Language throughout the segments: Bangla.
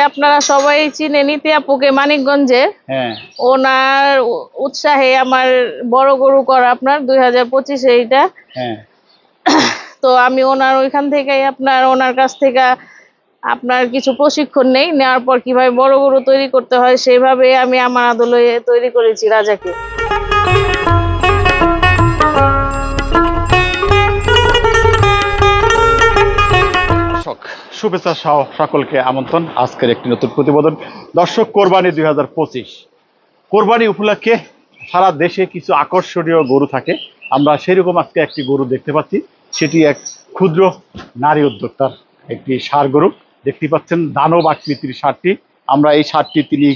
আপনারা সবাই চিনেন ইতি আপুকে মানিকগঞ্জে। হ্যাঁ, ওনার উৎসাহে আমার বড় গরু করা আপনার 2025-এ এইটা। হ্যাঁ। তো আমি ওনার ওইখান থেকেই ওনার কাছ থেকে আপনার কিছু প্রশিক্ষণ নেওয়ার পর কিভাবে বড় গরু তৈরি করতে হয় সেইভাবে আমি আমার আদলে তৈরি করেছি রাজাকে। শুভেচ্ছা সহ সকলকে আমন্ত্রণ আজকের একটি নতুন প্রতিবেদন। দর্শক, কোরবানি 2025 কোরবানি উপলক্ষে সারা দেশে কিছু আকর্ষণীয় গরু থাকে। আমরা সেরকম আজকে একটি গরু দেখতে পাচ্ছি, সেটি এক ক্ষুদ্র নারী উদ্যোক্তার একটি ষাঁড় গরু দেখতে পাচ্ছেন। দানব আকৃতির ষাঁড়টি, আমরা এই ষাঁড়টি তিনি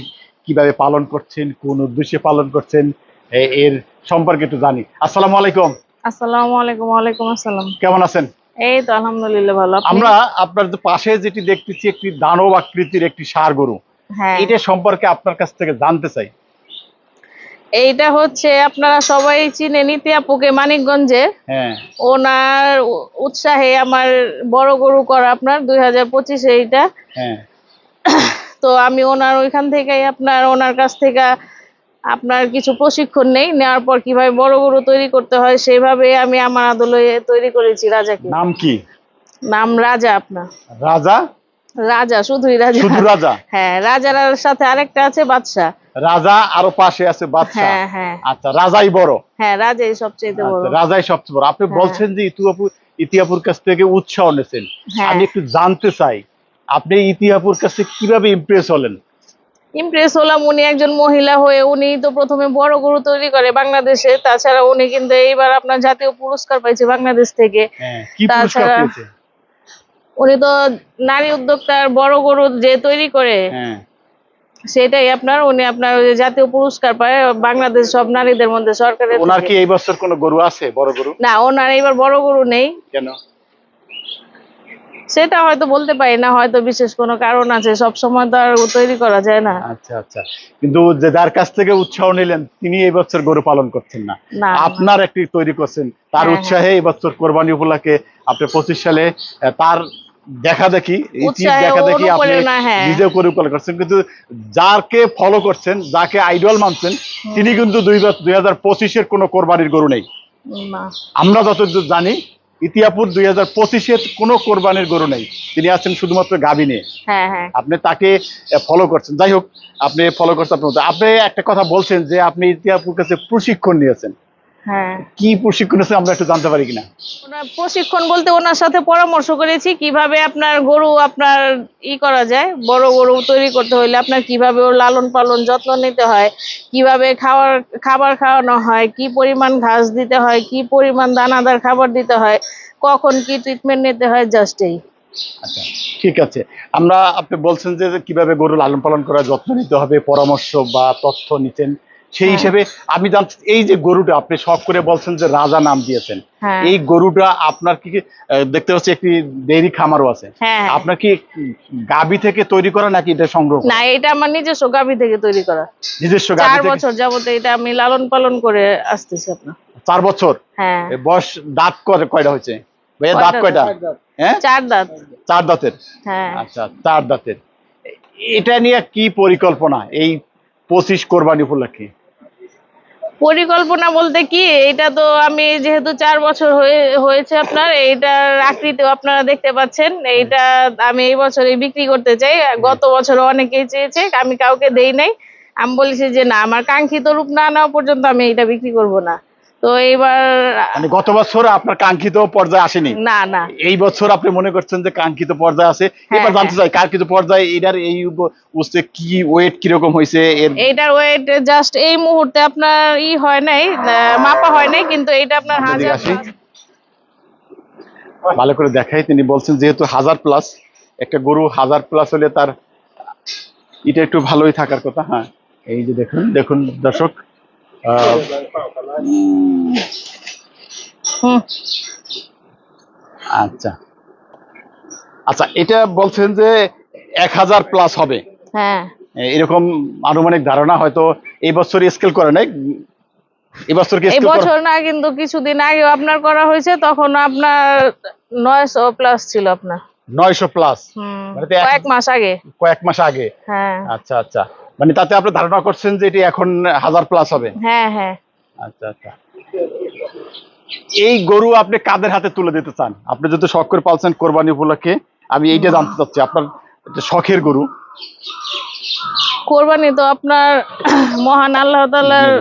কিভাবে পালন করছেন, কোন উদ্দেশ্যে পালন করছেন এর সম্পর্কে একটু জানি। আসসালামু আলাইকুম। আসসালামু আলাইকুম। ওয়ালাইকুম আসসালাম। কেমন আছেন? এই তো আলহামদুলিল্লাহ ভালো। আমরা আপনার পাশে যেটি দেখতেছি একটি দানব আকৃতির একটি ষাঁড় গরু, হ্যাঁ, এটা সম্পর্কে আপনার কাছ থেকে জানতে চাই। এইটা হচ্ছে আপনারা সবাই চিনেন ইতি আপুকে মানিকগঞ্জে। হ্যাঁ, ওনার উৎসাহে আমার বড় গরু করা আপনার 2025-এ এইটা। হ্যাঁ। তো আমি ওনার ওইখান থেকেই ওনার কাছ থেকে কিছু প্রশিক্ষণ নেওয়ার পর কিভাবে বড় গরু তৈরি করতে হয় সেইভাবে আমি আমার আদলে তৈরি করেছি রাজাকে। নাম কি? নাম রাজা আপনার। রাজা? রাজা, শুধুই রাজা। শুধু রাজা? হ্যাঁ, রাজার সাথে আরেকটা আছে বাদশা। রাজা আরো পাশে আছে বাদশা? হ্যাঁ, হ্যাঁ। আচ্ছা, রাজাই বড়? হ্যাঁ, রাজাই সবচেয়ে বড়। আচ্ছা, রাজাই সবচেয়ে বড়। আপনি বলছেন যে ইতিহাপুর কাছ থেকে উৎসাহ নিয়েছেন। হ্যাঁ। আমি একটু জানতে চাই, আপনি ইতিহাপুর কাছে কিভাবে ইমপ্রেস হলেন? ইমপ্রেস হলাম, উনি একজন মহিলা হয়ে উনি তো প্রথমে বড় গরু তৈরি করে বাংলাদেশে। তাছাড়া উনি কিন্তু এইবার আপনার জাতীয় পুরস্কার পাইছে বাংলাদেশ থেকে। হ্যাঁ, কি পুরস্কার পেয়েছে? উনি তো নারী উদ্যোক্তার বড় গরু যে তৈরি করে, হ্যাঁ, সেটাই উনি ওই যে জাতীয় পুরস্কার পায় বাংলাদেশ সব নারীদের মধ্যে সরকারের ওনার থেকে। কি এই বছর কোনো গরু আছে, বড় গরু? না, ওনার এইবার বড় গরু নেই। কেন? সেটা হয়তো বলতে পারি না, হয়তো বিশেষ কোনো কারণ আছে, সব সময় তো আর তৈরি করা যায় না। আচ্ছা, আচ্ছা। কিন্তু যে যার কাছ থেকে উৎসাহ নিলেন তিনি এই বছর গরু পালন করছেন না, আপনার একটি তৈরি করছেন, তার উৎসাহে এই বছর কোরবানি উপলক্ষে আপনি 25 সালে তার দেখা দেখি আপনি নিজেও গরু পালন করছেন। কিন্তু যাকে ফলো করছেন, যাকে আইডল মানছেন, তিনি কিন্তু 2025-এর কোনো কোরবানির গরু নেই। আমরা যতদূর জানি ইতিহাপুর 2025-এর কোনো কোরবানির গরু নেই, তিনি আছেন শুধুমাত্র গাভী নিয়ে। আপনি তাকে ফলো করছেন। যাই হোক, আপনি ফলো করছেন। আপনি একটা কথা বলছেন যে আপনি ইতিহাপুর কাছে প্রশিক্ষণ নিয়েছেন। হ্যাঁ, কি প্রশিক্ষণ আছে আমরা একটু জানতে পারি কিনা? প্রশিক্ষণ বলতে ওনার সাথে পরামর্শ করেছি কিভাবে গরু করা যায়। বড় গরু তৈরি করতে হলে কিভাবে ওর লালন পালন যত্ন নিতে হয়, কিভাবে খাবার খাওয়ানো হয়, কি পরিমাণ ঘাস দিতে হয়, কি পরিমাণ দানাদার খাবার দিতে হয়, কখন কি ট্রিটমেন্ট নিতে হয়, জাস্ট এই। আচ্ছা, ঠিক আছে। আপনি বলছেন যে কিভাবে গরু লালন পালন করা, যত্ন নিতে হবে, পরামর্শ বা তথ্য নিতেন, সেই হিসেবে আমি জানতে, এই যে গরুটা আপনি শখ করে বলছেন যে রাজা নাম দিয়েছেন, এই গরুটা আপনার কি দেখতে পাচ্ছি একটি ডেইরি খামারও আছে, আপনার কি গাভী থেকে তৈরি করা নাকি এটা সংগ্রহ? না, এটা আমার নিজস্ব গাভী থেকে তৈরি করা। নিজস্ব? 4 বছর যাবত এটা আমি লালন পালন করে আসতেছি। আপনার 4 বছর? হ্যাঁ। বয়স দাঁত কয়টা হয়েছে ভাইয়া? দাঁত কয়টা? হ্যাঁ, 4 দাঁত। 4 দাঁতের? হ্যাঁ। আচ্ছা, 4 দাঁতের। এটা নিয়ে কি পরিকল্পনা এই 25 কোরবানি উপলক্ষে? পরিকল্পনা বলতে কি, এটা তো আমি যেহেতু 4 বছর হয়েছে এইটার আকৃতিও আপনারা দেখতে পাচ্ছেন। এইটা আমি এই বছরই বিক্রি করতে চাই। গত বছর অনেকেই চেয়েছে, আমি কাউকে দেই নাই। আমি বলেছি যে না, আমার কাঙ্ক্ষিত রূপ না নেওয়া পর্যন্ত আমি এটা বিক্রি করব না। তো এইবার মানে গত বছর আপনার কাঙ্ক্ষিত পর্যায়ে আসেনি? না, না। এই বছর আপনি মনে করছেন যে কাঙ্ক্ষিত পর্যায়ে আছে। এবার জানতে চাই কাঙ্ক্ষিত পর্যায়ে এটার এই কি ওয়েট কিরকম হয়েছে? এইটার ওয়েট জাস্ট এই মুহূর্তে আপনার হয় নাই, মাপা হয় নাই, কিন্তু এইটা আপনার 1000 ভালো করে দেখাই। তিনি বলছেন যেহেতু 1000+, একটা গরু 1000+ হলে তার এটা একটু ভালোই থাকার কথা। হ্যাঁ, এই যে দেখুন দর্শক, আচ্ছা আচ্ছা, এটা বলছেন যে 1000+ হবে। হ্যাঁ, এরকম আনুমানিক ধারণা। হয়তো এই বছর স্কেল করে নাই, এই বছর না, কিন্তু কিছুদিন আগে করা হয়েছে, তখন আপনার 900+ ছিল আপনার। 900 প্লাস, মানে তো কয়েক মাস আগে। কয়েক মাস আগে। হ্যাঁ আচ্ছা আচ্ছা, মানে তাতে আপনি ধারণা করছেন যে এটি এখন 1000 প্লাস হবে। হ্যাঁ হ্যাঁ। আচ্ছা আচ্ছা, এই গরু আপনি কাদের হাতে তুলে দিতে চান? আপনি যদি শখ করে পালছেন কোরবানি উপলক্ষে, আমি এইটা জানতে চাচ্ছি, আপনার যে শখের গরু। কোরবানি তো আপনার মহান আল্লাহ তাআলার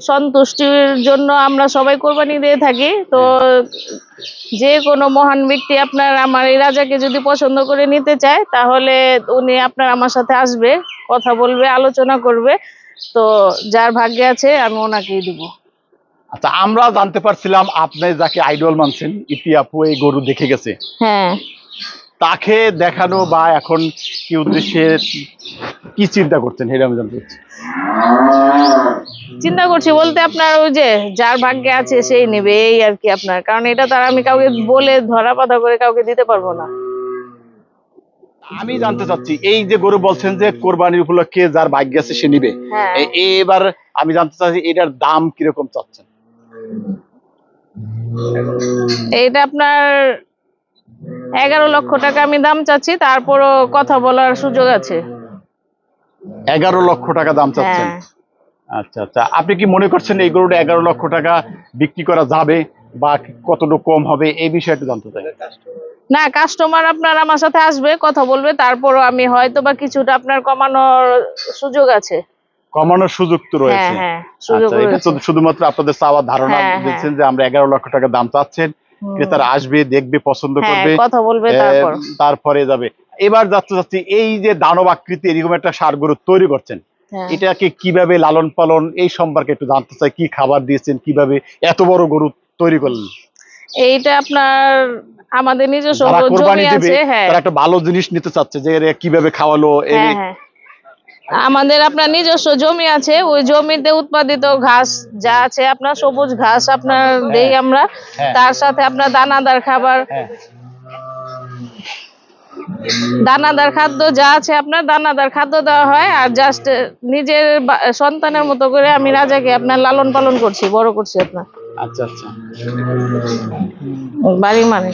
সন্তুষ্টির জন্য আমরা সবাই কোরবানি দিয়ে থাকি। তো যে কোনো মহান ব্যক্তি আপনার আমার এই রাজাকে যদি পছন্দ করে নিতে চায়, তাহলে উনি আপনার আমার সাথে আসবে, কথা বলবে, আলোচনা করবে। তো যার ভাগ্যে আছে আমি ওনাকেই দিব। আচ্ছা, আমরা জানতে পারছিলাম আপনি যাকে আইডল মানছেন, ইতি আপু এই গরু দেখে গেছে, হ্যাঁ। তাকে দেখানো বা এখন কি উদ্দেশ্যে কি চিন্তা করছেন সেটা আমি জানতে চাচ্ছি। চিন্তা করছি বলতে আপনার ওই যে যার ভাগ্যে আছে সেই নেবে, এই আর কি আপনার, কারণ এটা তার আমি কাউকে বলে ধরা পাতা করে কাউকে দিতে পারবো না। আমি জানতে চাচ্ছি, এই যে গরু বলছেন যে কোরবানির উপলক্ষে যার ভাগ্য আছে সে নিবে, হ্যাঁ। এবার আমি জানতে চাচ্ছি এটার দাম কিরকম চাচ্ছেন? এইটা আপনার 11 লক্ষ টাকা আমি দাম চাচ্ছি, তারপরও কথা বলার সুযোগ আছে। 11 লক্ষ টাকা দাম চাচ্ছেন? হ্যাঁ। আচ্ছা আচ্ছা, আপনি কি মনে করছেন এই গরুটা 11 লক্ষ টাকা বিক্রি করা যাবে বা কতটুকু কম হবে, এই বিষয়ে একটু জানতে চাই। না, কাস্টমার আপনার আমার সাথে আসবে, কথা বলবে, তারপরও আমি হয়তো বা কিছুটা আপনার কমানোর সুযোগ আছে। কমানোর সুযোগ তো হ্যাঁ রয়েছে। হ্যাঁ, সুযোগ আচ্ছা, এটা তো রয়েছে। শুধুমাত্র আপনাদের চাওয়ার ধারণা হ্যাঁ, দিচ্ছেন যে আমরা 11 লক্ষ টাকা দাম চাচ্ছেন, ক্রেতারা আসবে, দেখবে, পছন্দ হ্যাঁ, করবে, কথা বলবে, তারপর তারপরে যাবে। এবার যাচ্ছি এই যে দানব আকৃতি এরকম একটা ষাঁড় গরু তৈরি করছেন, হ্যাঁ। এটাকে কিভাবে লালন পালন এই সম্পর্কে একটু জানতে চাই। কি খাবার দিয়েছেন, কিভাবে এত বড় গরু তৈরি করলেন? এইটা আপনার আমাদের নিজস্ব যারা কোরবানি জমি দিবে আছে। হ্যাঁ তারা একটা ভালো জিনিস নিতে চাচ্ছে যে এরা কিভাবে খাওয়ালো। হ্যাঁ হ্যাঁ, আমাদের আপনার নিজস্ব জমি আছে, ওই জমিতে উৎপাদিত ঘাস যা আছে আপনার সবুজ ঘাস আপনার দেই আমরা। হ্যাঁ। তার সাথে আপনার দানাদার খাবার, হ্যাঁ। দানাদার খাদ্য যা আছে আপনার দানাদার খাদ্য দেওয়া হয়। আর জাস্ট নিজের সন্তানের মতো করে আমি রাজাকে আপনার লালন পালন করছি, বড় করছি আপনার। আচ্ছা আচ্ছা, বাড়ি মানে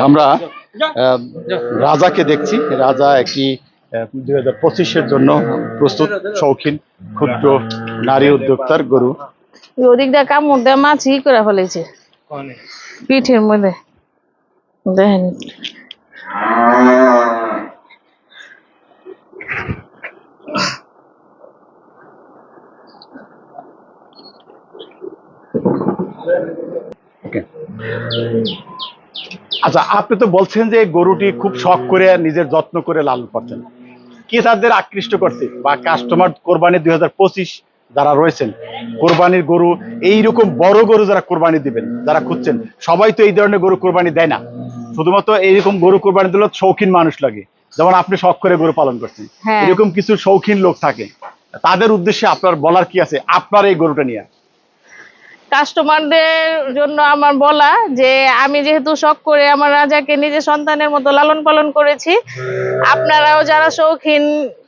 আমরা রাজাকে দেখছি। রাজা একটি 2025-এর জন্য প্রস্তুত শৌখিন ক্ষুদ্র নারী উদ্যোক্তার গরু। ওদিক দিয়ে কামড় দিয়ে মাছ ই করে ফেলেছে পিঠের মধ্যে, দেখেন। আচ্ছা, আপনি তো বলছেন যে গরুটি খুব শখ করে নিজের যত্ন করে লালন করছেন, ক্রেতাদের আকৃষ্ট করছে বা কাস্টমার কোরবানি 2025 যারা রয়েছেন, কোরবানির গরু এইরকম বড় গরু যারা কোরবানি দিবেন, যারা খুঁজছেন, সবাই তো এই ধরনের গরু কোরবানি দেয় না। শুধুমাত্র এইরকম গরু কোরবানি দিলে শৌখিন মানুষ লাগে, যেমন আপনি শখ করে গরু পালন করছেন। হ্যাঁ। এরকম কিছু শৌখিন লোক থাকে, তাদের উদ্দেশ্যে আপনার বলার কি আছে আপনার এই গরুটা নিয়ে? কাস্টমারদের জন্য আমার বলা যে আমি যেহেতু শখ করে আমার রাজাকে নিজের সন্তানের মতো লালন পালন করেছি, আপনারাও যারা শৌখিন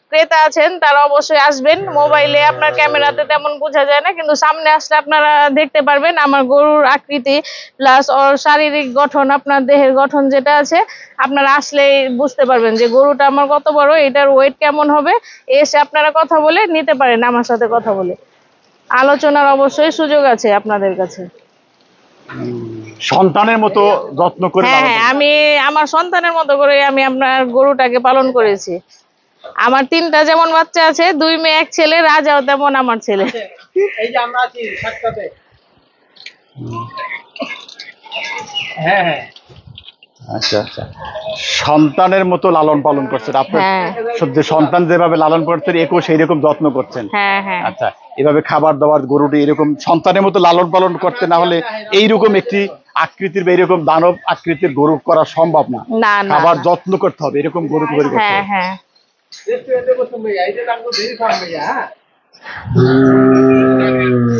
ক্রেতা আছেন তারা অবশ্যই আসবেন। মোবাইলে আপনার ক্যামেরাতে তেমন বোঝা যায় না, কিন্তু সামনে আসলে আপনারা দেখতে পারবেন আমার গরুর আকৃতি প্লাস ওর শারীরিক গঠন, আপনার দেহের গঠন যেটা আছে, আপনারা আসলেই বুঝতে পারবেন যে গরুটা আমার কত বড়, এটার ওয়েট কেমন হবে। এসে আপনারা কথা বলে নিতে পারেন, আমার সাথে কথা বলে আলোচনার অবশ্যই সুযোগ আছে আপনাদের কাছে। সন্তানের মতো যত্ন করে? হ্যাঁ হ্যাঁ, আমি আমার সন্তানের মতো করে আমি আপনার গরুটাকে পালন করেছি। আমার 3টা যেমন বাচ্চা আছে, 2 মেয়ে 1 ছেলে, রাজাও তেমন আমার ছেলে। এই যে আমরা আছি সাতটাতে। হ্যাঁ হ্যাঁ, আচ্ছা আচ্ছা, সন্তানের মতো লালন পালন করছেন আপনি। হ্যাঁ। সত্যি সন্তান যেভাবে লালন করছেন একও সেই রকম যত্ন করছেন। হ্যাঁ হ্যাঁ। আচ্ছা, এভাবে খাবার দাবার গরুটি এরকম সন্তানের মতো লালন পালন করতে না হলে এইরকম একটি আকৃতির বা এরকম দানব আকৃতির গরু করা সম্ভব না। না না, খাবার যত্ন করতে হবে, এরকম গরু তৈরি করতে হ্যাঁ হবে। হ্যাঁ। রেস্টুরেন্টে বসুন ভাইয়া, এই যে লাগলো দেরি খান ভাইয়া। হ্যাঁ,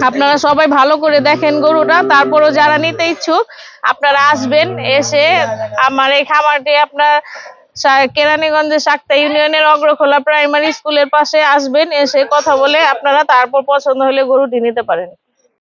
আপনারা সবাই ভালো করে দেখেন গরুটা, তারপরও যারা নিতে ইচ্ছুক আপনারা আসবেন, এসে আমার এই খামারটি আপনার কেরানীগঞ্জের শাক্তা ইউনিয়নের অগ্রখোলা প্রাইমারি স্কুলের পাশে আসবেন, এসে কথা বলে আপনারা তারপর পছন্দ হলে গরুটি নিতে পারেন।